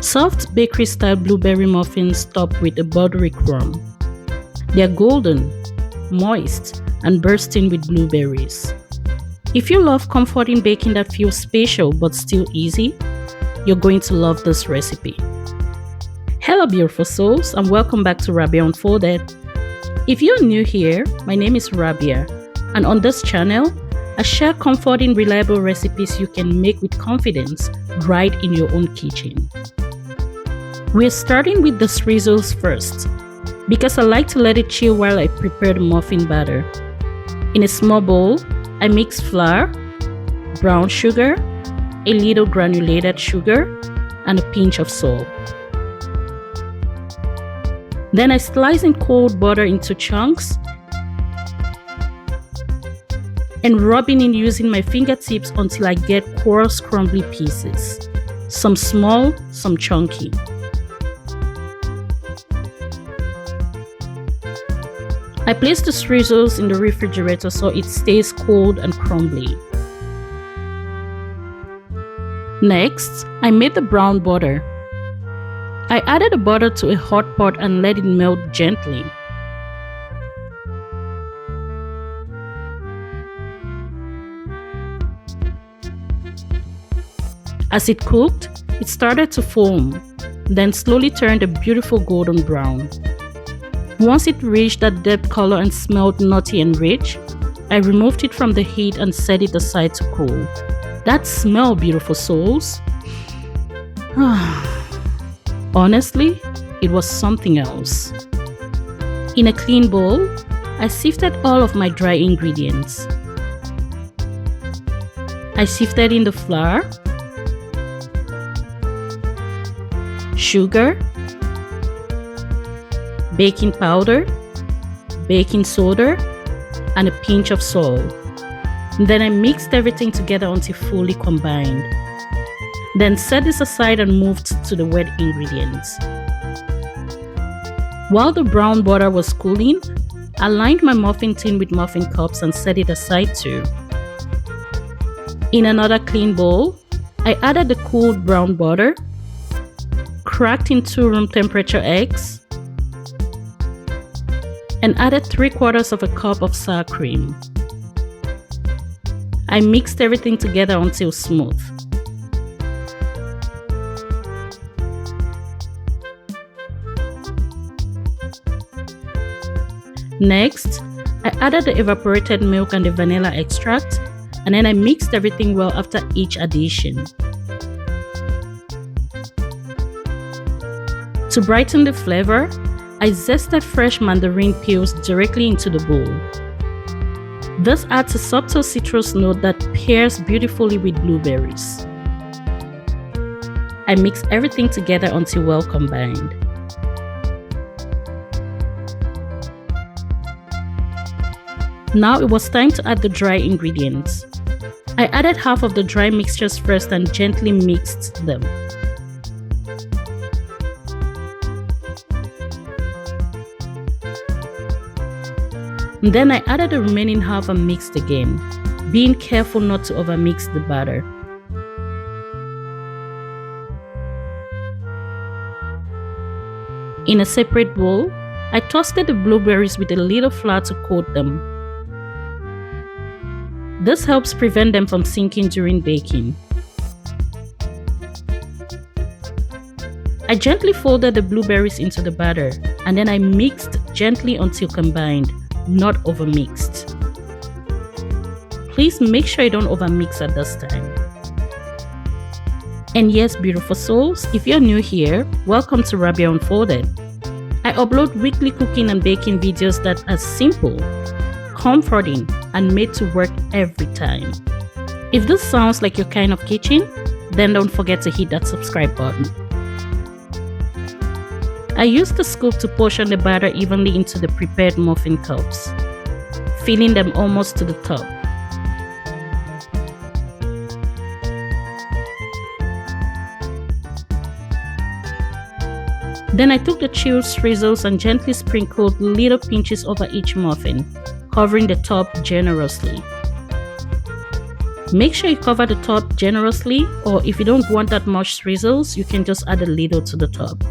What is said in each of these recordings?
Soft bakery-style blueberry muffins topped with a buttery crumb. They are golden, moist, and bursting with blueberries. If you love comforting baking that feels special but still easy, you're going to love this recipe. Hello beautiful souls, and welcome back to Rabia Unfolded. If you're new here, my name is Rabia, and on this channel, I share comforting, reliable recipes you can make with confidence right in your own kitchen. We're starting with the Streusels first, because I like to let it chill while I prepare the muffin batter. In a small bowl, I mix flour, brown sugar, a little granulated sugar, and a pinch of salt. Then I slice in cold butter into chunks and rub it in using my fingertips until I get coarse, crumbly pieces. Some small, some chunky. I place the Streusels in the refrigerator so it stays cold and crumbly. Next, I made the brown butter. I added the butter to a hot pot and let it melt gently. As it cooked, it started to foam, then slowly turned a beautiful golden brown. Once it reached that depth color and smelled nutty and rich, I removed it from the heat and set it aside to cool. That smell, beautiful souls! Honestly, it was something else. In a clean bowl, I sifted all of my dry ingredients. I sifted in the flour, sugar, baking powder, baking soda, and a pinch of salt. Then I mixed everything together until fully combined. Then set this aside and moved to the wet ingredients. While the brown butter was cooling, I lined my muffin tin with muffin cups and set it aside too. In another clean bowl, I added the cooled brown butter, cracked in 2 room temperature eggs, and added 3/4 of a cup of sour cream. I mixed everything together until smooth. Next, I added the evaporated milk and the vanilla extract, and then I mixed everything well after each addition. To brighten the flavor, I zested fresh mandarin peels directly into the bowl. This adds a subtle citrus note that pairs beautifully with blueberries. I mix everything together until well combined. Now it was time to add the dry ingredients. I added half of the dry mixtures first and gently mixed them. Then I added the remaining half and mixed again, being careful not to overmix the batter. In a separate bowl, I toasted the blueberries with a little flour to coat them. This helps prevent them from sinking during baking. I gently folded the blueberries into the batter, and then I mixed gently until combined, not overmixed. Please make sure you don't overmix at this time. And yes, beautiful souls, if you're new here, welcome to Rabia Unfolded. I upload weekly cooking and baking videos that are simple, comforting, and made to work every time. If this sounds like your kind of kitchen, then don't forget to hit that subscribe button. I used the scoop to portion the batter evenly into the prepared muffin cups, filling them almost to the top. Then I took the chilled Streusels and gently sprinkled little pinches over each muffin, covering the top generously. Make sure you cover the top generously, or if you don't want that much streusels, you can just add a little to the top.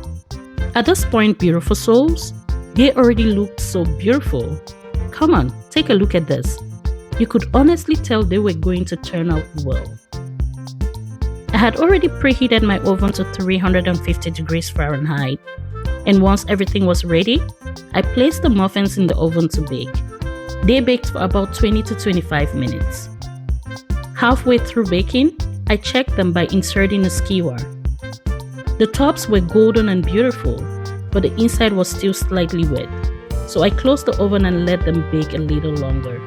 At this point, beautiful souls, they already looked so beautiful. Come on, take a look at this. You could honestly tell they were going to turn out well. I had already preheated my oven to 350 degrees Fahrenheit, and once everything was ready, I placed the muffins in the oven to bake. They baked for about 20 to 25 minutes. Halfway through baking, I checked them by inserting a skewer. The tops were golden and beautiful, but the inside was still slightly wet, so I closed the oven and let them bake a little longer.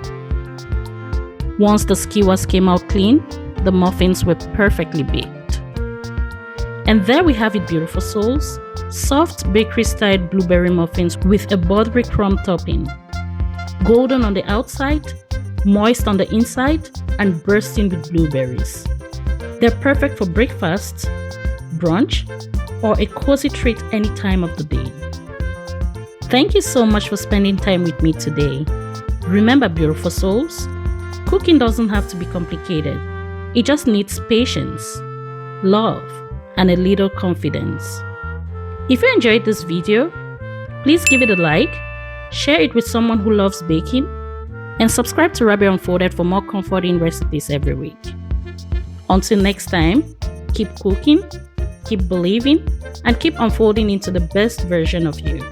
Once the skewers came out clean, the muffins were perfectly baked. And there we have it, beautiful souls. Soft bakery-style blueberry muffins with a buttery crumb topping. Golden on the outside, moist on the inside, and bursting with blueberries. They're perfect for breakfast, brunch, or a cozy treat any time of the day. Thank you so much for spending time with me today. Remember, beautiful souls, cooking doesn't have to be complicated. It just needs patience, love, and a little confidence. If you enjoyed this video, please give it a like, share it with someone who loves baking, and subscribe to Rabia Unfolded for more comforting recipes every week. Until next time, keep cooking, keep believing, and keep unfolding into the best version of you.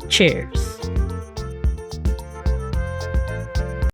Cheers.